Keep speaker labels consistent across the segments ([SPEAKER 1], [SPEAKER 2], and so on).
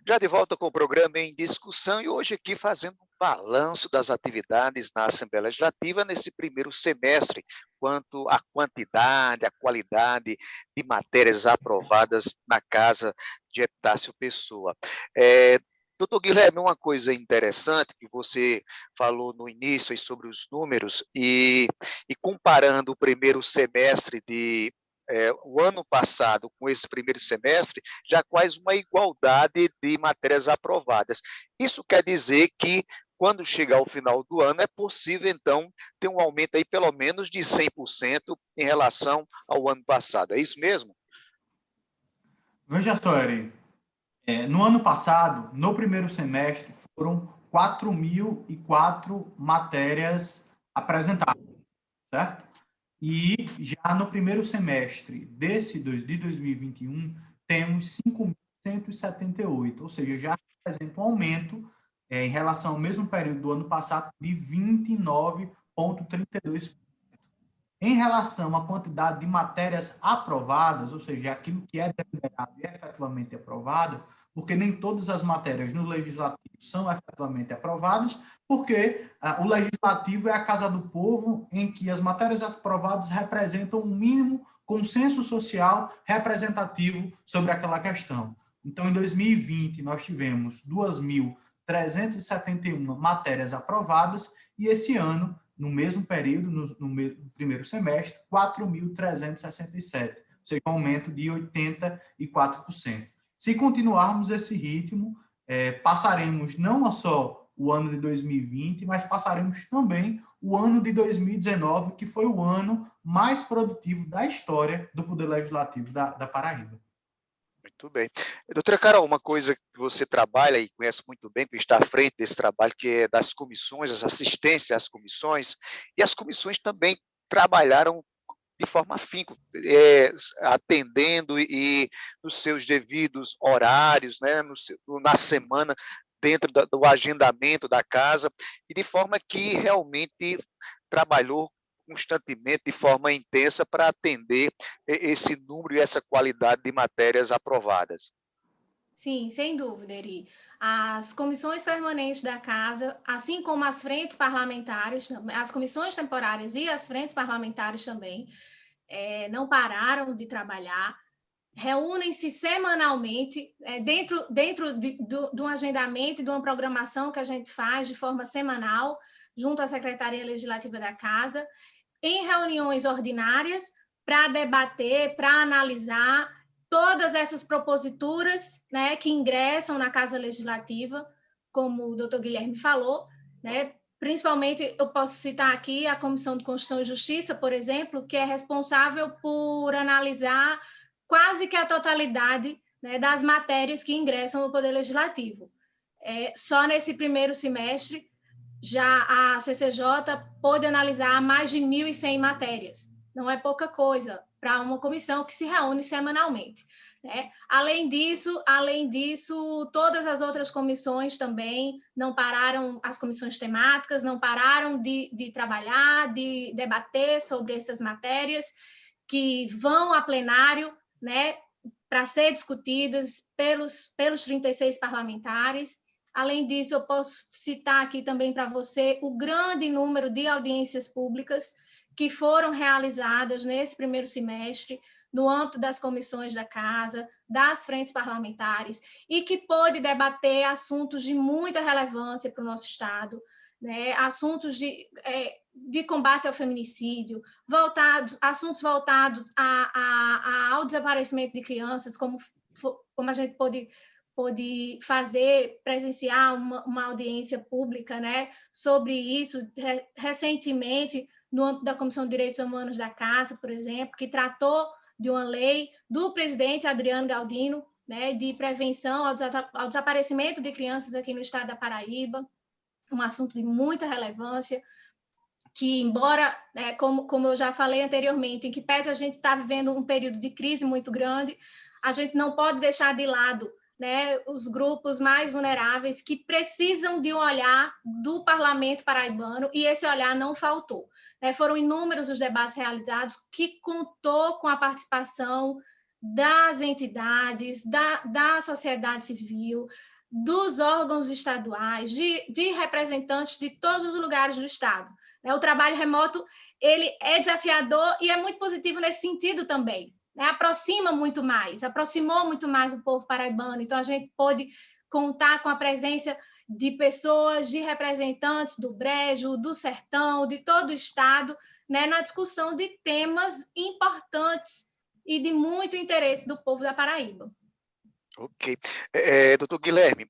[SPEAKER 1] Já de volta com o programa em discussão e hoje aqui fazendo um balanço das atividades na Assembleia Legislativa nesse primeiro semestre, quanto à quantidade, à qualidade de matérias aprovadas na Casa de Epitácio Pessoa. Doutor Guilherme, uma coisa interessante que você falou no início aí sobre os números e comparando o primeiro semestre o ano passado com esse primeiro semestre, já quase uma igualdade de matérias aprovadas. Isso quer dizer que, quando chegar ao final do ano, é possível, então, ter um aumento aí pelo menos de 100% em relação ao ano passado. É isso mesmo?
[SPEAKER 2] Veja só, Eri, no ano passado, no primeiro semestre, foram 4.004 matérias apresentadas, certo? E já no primeiro semestre de 2021, temos 5.178, ou seja, já representa um aumento em relação ao mesmo período do ano passado de 29,32%. Em relação à quantidade de matérias aprovadas, ou seja, aquilo que é deliberado e efetivamente aprovado, porque nem todas as matérias no legislativo são efetivamente aprovadas, porque o legislativo é a casa do povo em que as matérias aprovadas representam um mínimo consenso social representativo sobre aquela questão. Então, em 2020, nós tivemos 2.371 matérias aprovadas e esse ano no mesmo período, no primeiro semestre, 4.367, ou seja, um aumento de 84%. Se continuarmos esse ritmo, passaremos não só o ano de 2020, mas passaremos também o ano de 2019, que foi o ano mais produtivo da história do Poder Legislativo da Paraíba.
[SPEAKER 1] Muito bem. Doutora Carol, uma coisa que você trabalha e conhece muito bem, que está à frente desse trabalho, que é das comissões, as assistências às comissões, e as comissões também trabalharam de forma afinco, atendendo e nos seus devidos horários, né, na semana, dentro do agendamento da casa, e de forma que realmente trabalhou constantemente, de forma intensa, para atender esse número e essa qualidade de matérias aprovadas.
[SPEAKER 3] Sim, sem dúvida, Eri. As comissões permanentes da Casa, assim como as frentes parlamentares, as comissões temporárias e as frentes parlamentares também, não pararam de trabalhar, reúnem-se semanalmente, dentro de um agendamento e de uma programação que a gente faz de forma semanal, junto à Secretaria Legislativa da Casa, em reuniões ordinárias, para debater, para analisar todas essas proposituras, né, que ingressam na Casa Legislativa, como o doutor Guilherme falou, né, principalmente eu posso citar aqui a Comissão de Constituição e Justiça, por exemplo, que é responsável por analisar quase que a totalidade, né, das matérias que ingressam no Poder Legislativo. Só nesse primeiro semestre, já a CCJ pôde analisar mais de 1.100 matérias. Não é pouca coisa para uma comissão que se reúne semanalmente, né? Além disso, todas as outras comissões também não pararam, as comissões temáticas não pararam de trabalhar, de debater sobre essas matérias que vão a plenário, né, para ser discutidas pelos 36 parlamentares. Além disso, eu posso citar aqui também para você o grande número de audiências públicas que foram realizadas nesse primeiro semestre, no âmbito das comissões da Casa, das frentes parlamentares, e que pôde debater assuntos de muita relevância para o nosso Estado, né? Assuntos de combate ao feminicídio, assuntos voltados ao desaparecimento de crianças, como a gente pôde presenciar uma audiência pública, né, sobre isso, recentemente, no âmbito da Comissão de Direitos Humanos da Casa, por exemplo, que tratou de uma lei do presidente Adriano Galdino, né, de prevenção ao desaparecimento de crianças aqui no estado da Paraíba, um assunto de muita relevância, que embora, como eu já falei anteriormente, em que pese a gente estar vivendo um período de crise muito grande, a gente não pode deixar de lado, né, os grupos mais vulneráveis que precisam de um olhar do parlamento paraibano, e esse olhar não faltou. Foram inúmeros os debates realizados que contou com a participação das entidades, da sociedade civil, dos órgãos estaduais, de representantes de todos os lugares do Estado. O trabalho remoto, ele é desafiador e é muito positivo nesse sentido também. Aproxima muito mais, aproximou muito mais o povo paraibano. Então, a gente pôde contar com a presença de pessoas, de representantes do Brejo, do Sertão, de todo o Estado, na discussão de temas importantes e de muito interesse do povo da Paraíba.
[SPEAKER 1] Ok. Doutor Guilherme,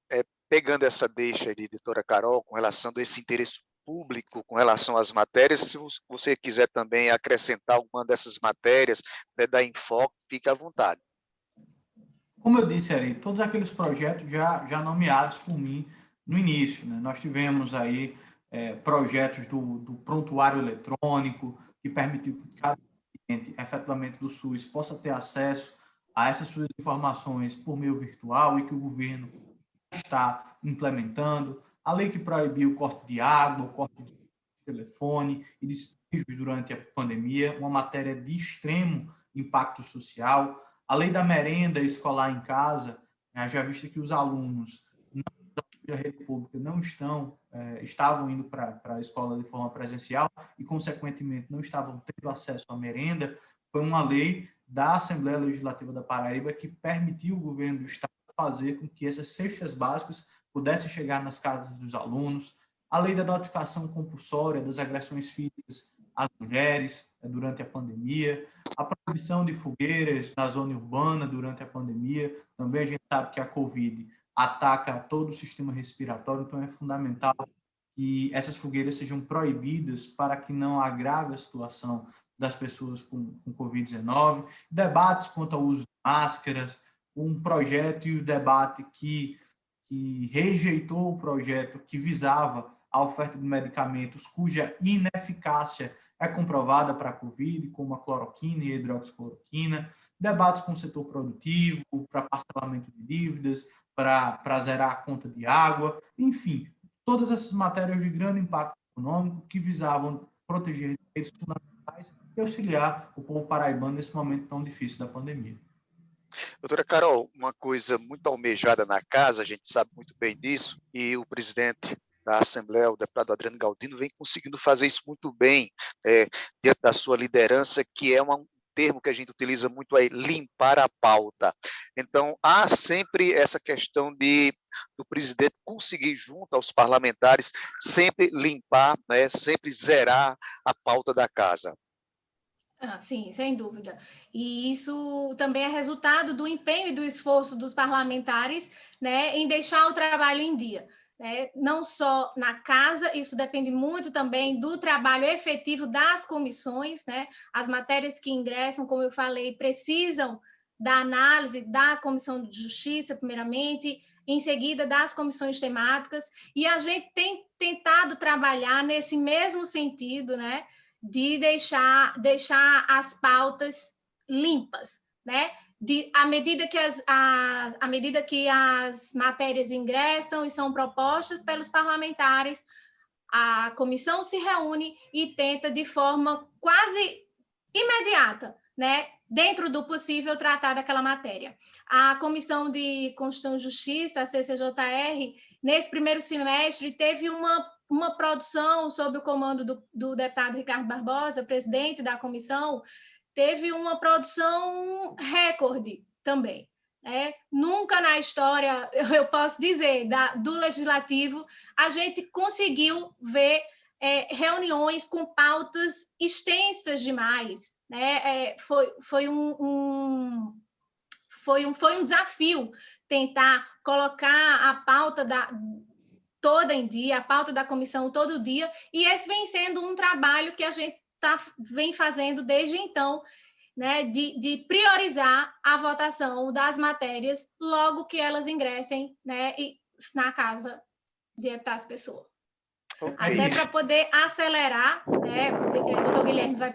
[SPEAKER 1] pegando essa deixa de doutora Carol com relação a esse interesse público com relação às matérias, se você quiser também acrescentar alguma dessas matérias, dar enfoque, fique à vontade.
[SPEAKER 2] Como eu disse, Ari, todos aqueles projetos já nomeados por mim no início, né? Nós tivemos aí projetos do prontuário eletrônico, que permitiu que cada cliente, efetivamente do SUS, possa ter acesso a essas suas informações por meio virtual e que o governo está implementando. A lei que proibiu o corte de água, o corte de telefone e despejos durante a pandemia, uma matéria de extremo impacto social. A lei da merenda escolar em casa, já visto que os alunos da rede pública não estavam indo para a escola de forma presencial e, consequentemente, não estavam tendo acesso à merenda, foi uma lei da Assembleia Legislativa da Paraíba que permitiu o governo do Estado fazer com que essas cestas básicas pudessem chegar nas casas dos alunos. A lei da notificação compulsória das agressões físicas às mulheres durante a pandemia, a proibição de fogueiras na zona urbana durante a pandemia. Também a gente sabe que a Covid ataca todo o sistema respiratório, então é fundamental que essas fogueiras sejam proibidas para que não agrave a situação das pessoas com Covid-19. Debates quanto ao uso de máscaras, um projeto e o debate que rejeitou o projeto que visava a oferta de medicamentos cuja ineficácia é comprovada para a Covid, como a cloroquina e a hidroxicloroquina, debates com o setor produtivo, para parcelamento de dívidas, para zerar a conta de água, enfim, todas essas matérias de grande impacto econômico que visavam proteger direitos fundamentais e auxiliar o povo paraibano nesse momento tão difícil da pandemia.
[SPEAKER 1] Doutora Carol, uma coisa muito almejada na casa, a gente sabe muito bem disso, e o presidente da Assembleia, o deputado Adriano Galdino, vem conseguindo fazer isso muito bem, diante da sua liderança, que é um termo que a gente utiliza muito aí, limpar a pauta. Então, há sempre essa questão do presidente conseguir, junto aos parlamentares, sempre limpar, sempre zerar a pauta da casa.
[SPEAKER 3] Sim, sem dúvida. E isso também é resultado do empenho e do esforço dos parlamentares, em deixar o trabalho em dia. Não só na casa, isso depende muito também do trabalho efetivo das comissões, As matérias que ingressam, como eu falei, precisam da análise da Comissão de Justiça, primeiramente, em seguida das comissões temáticas, e a gente tem tentado trabalhar nesse mesmo sentido, de deixar as pautas limpas, à medida que as matérias ingressam e são propostas pelos parlamentares, a comissão se reúne e tenta de forma quase imediata, dentro do possível tratar daquela matéria. A Comissão de Constituição e Justiça, a CCJR, nesse primeiro semestre teve uma produção sob o comando do deputado Ricardo Barbosa, presidente da comissão, teve uma produção recorde também. Nunca na história, eu posso dizer, do Legislativo, a gente conseguiu ver reuniões com pautas extensas demais. Foi um desafio tentar colocar a pauta toda em dia, a pauta da comissão todo dia, e esse vem sendo um trabalho que a gente vem fazendo desde então, de priorizar a votação das matérias logo que elas ingressem na casa das pessoas. Okay. Até para poder acelerar, o doutor Guilherme vai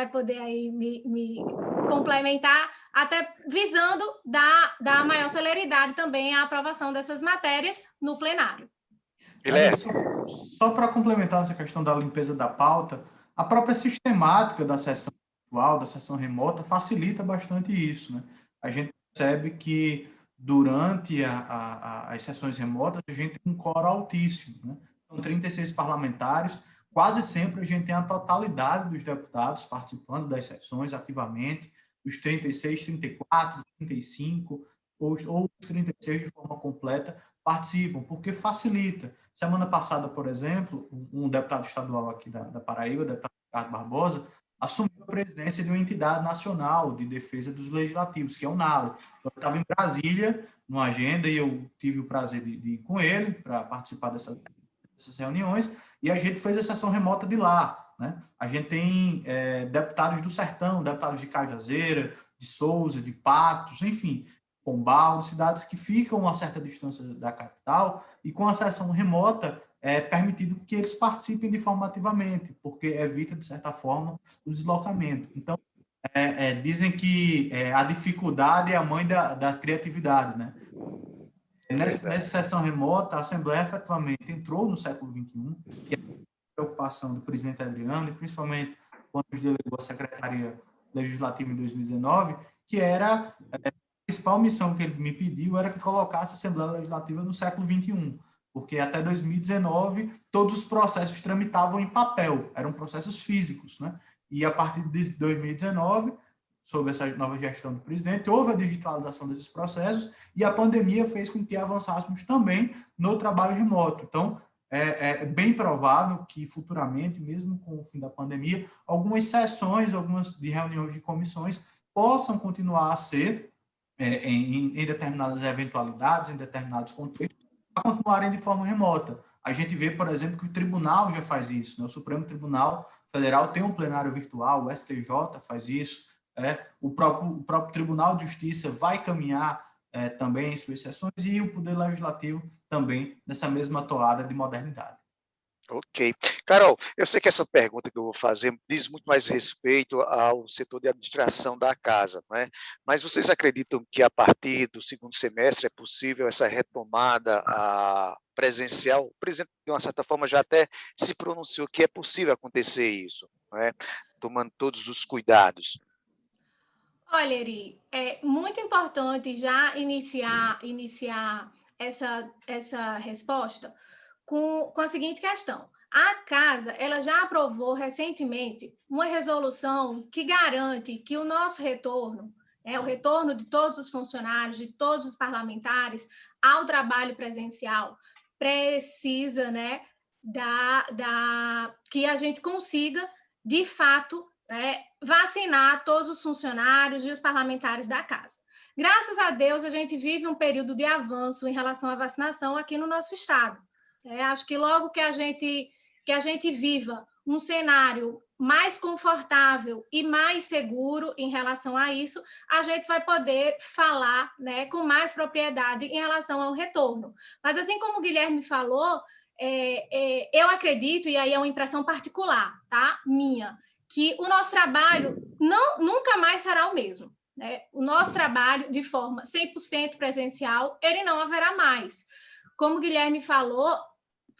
[SPEAKER 3] poder aí me complementar, até visando dar maior celeridade também à aprovação dessas matérias no plenário.
[SPEAKER 2] Só para complementar essa questão da limpeza da pauta, a própria sistemática da sessão virtual, da sessão remota, facilita bastante isso. A gente percebe que durante as sessões remotas, a gente tem um quórum altíssimo, né? São 36 parlamentares, quase sempre a gente tem a totalidade dos deputados participando das sessões ativamente, os 36, 34, 35, ou os 36 de forma completa participam, porque facilita. Semana passada, por exemplo, um deputado estadual aqui da Paraíba, o deputado Ricardo Barbosa, assumiu a presidência de uma entidade nacional de defesa dos legislativos, que é o NALE. Eu estava em Brasília, numa agenda, e eu tive o prazer de ir com ele para participar dessas reuniões, e a gente fez a sessão remota de lá, né? A gente tem deputados do Sertão, deputados de Cajazeira, de Souza, de Patos, enfim, Pombal, cidades que ficam a uma certa distância da capital, e com a sessão remota é permitido que eles participem de forma ativamente, porque evita, de certa forma, o deslocamento. Então, dizem que a dificuldade é a mãe da criatividade, né? Nessa sessão remota, a Assembleia efetivamente entrou no século XXI, e a preocupação do presidente Adriano, e principalmente quando nos delegou a Secretaria Legislativa em 2019, que era a principal missão que ele me pediu era que colocasse a Assembleia Legislativa no século XXI, porque até 2019 todos os processos tramitavam em papel, eram processos físicos, né? E a partir de 2019, sob essa nova gestão do presidente, houve a digitalização desses processos e a pandemia fez com que avançássemos também no trabalho remoto. Então, é bem provável que futuramente, mesmo com o fim da pandemia, algumas sessões, algumas de reuniões de comissões possam continuar a ser, em determinadas eventualidades, em determinados contextos, a continuarem de forma remota. A gente vê, por exemplo, que o tribunal já faz isso, né? O Supremo Tribunal Federal tem um plenário virtual, o STJ faz isso, o próprio Tribunal de Justiça vai caminhar também em suas sessões, e o Poder Legislativo também nessa mesma toada de modernidade.
[SPEAKER 1] Ok. Carol, eu sei que essa pergunta que eu vou fazer diz muito mais respeito ao setor de administração da casa, não é? Mas vocês acreditam que a partir do segundo semestre é possível essa retomada presencial? O presidente, de uma certa forma, já até se pronunciou que é possível acontecer isso, não é? Tomando todos os cuidados.
[SPEAKER 3] Olha, Eri, é muito importante já iniciar essa resposta com a seguinte questão. A Casa ela já aprovou recentemente uma resolução que garante que o nosso retorno, o retorno de todos os funcionários, de todos os parlamentares ao trabalho presencial, precisa, né, que a gente consiga, de fato, vacinar todos os funcionários e os parlamentares da Casa. Graças a Deus, a gente vive um período de avanço em relação à vacinação aqui no nosso estado. Acho que logo que a gente viva um cenário mais confortável e mais seguro em relação a isso, a gente vai poder falar, né, com mais propriedade em relação ao retorno. Mas, assim como o Guilherme falou, eu acredito, e aí é uma impressão particular, tá? Minha, que o nosso trabalho nunca mais será o mesmo. Né? O nosso trabalho, de forma 100% presencial, ele não haverá mais. Como o Guilherme falou,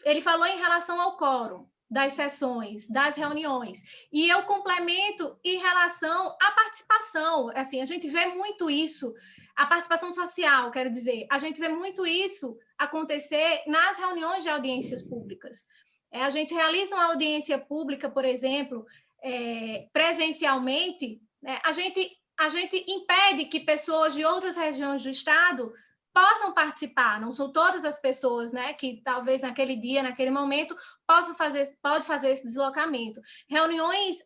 [SPEAKER 3] ele falou em relação ao quórum das sessões, das reuniões, e eu complemento em relação à participação. Assim, a gente vê muito isso, a participação social, quero dizer, a gente vê muito isso acontecer nas reuniões de audiências públicas. A gente realiza uma audiência pública, por exemplo, presencialmente, né? A gente impede que pessoas de outras regiões do estado possam participar, não são todas as pessoas, né, que talvez naquele dia, naquele momento, pode fazer esse deslocamento.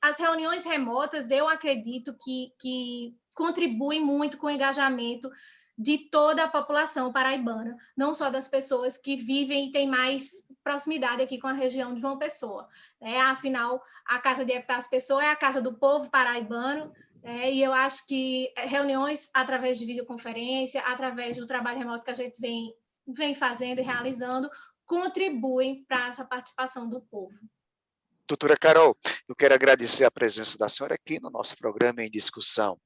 [SPEAKER 3] As reuniões remotas, eu acredito que contribuem muito com o engajamento de toda a população paraibana, não só das pessoas que vivem e têm mais proximidade aqui com a região de João Pessoa. Afinal, a Casa de Epitácio Pessoa é a casa do povo paraibano, e eu acho que reuniões através de videoconferência, através do trabalho remoto que a gente vem fazendo e realizando, contribuem para essa participação do povo.
[SPEAKER 1] Doutora Carol, eu quero agradecer a presença da senhora aqui no nosso programa em discussão.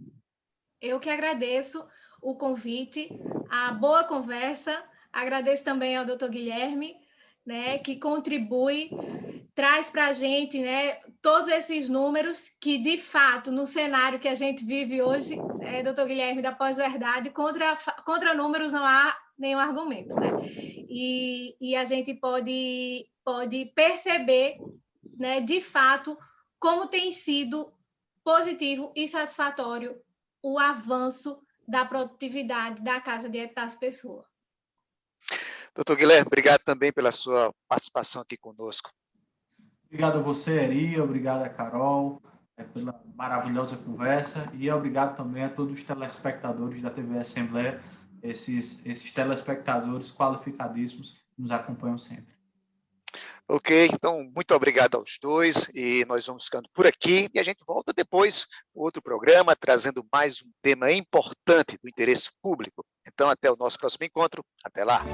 [SPEAKER 3] Eu que agradeço o convite, a boa conversa, agradeço também ao doutor Guilherme, né, que contribui traz para a gente, né, todos esses números que, de fato, no cenário que a gente vive hoje, doutor Guilherme, da pós-verdade, contra números não há nenhum argumento, né? E a gente pode perceber, né, de fato, como tem sido positivo e satisfatório o avanço da produtividade da Casa de Epitácio Pessoa.
[SPEAKER 1] Doutor Guilherme, obrigado também pela sua participação aqui conosco.
[SPEAKER 2] Obrigado a você, Eri, obrigado a Carol, pela maravilhosa conversa, e obrigado também a todos os telespectadores da TV Assembleia, esses telespectadores qualificadíssimos que nos acompanham sempre.
[SPEAKER 1] Ok, então, muito obrigado aos dois, e nós vamos ficando por aqui, e a gente volta depois com outro programa, trazendo mais um tema importante do interesse público. Então, até o nosso próximo encontro. Até lá.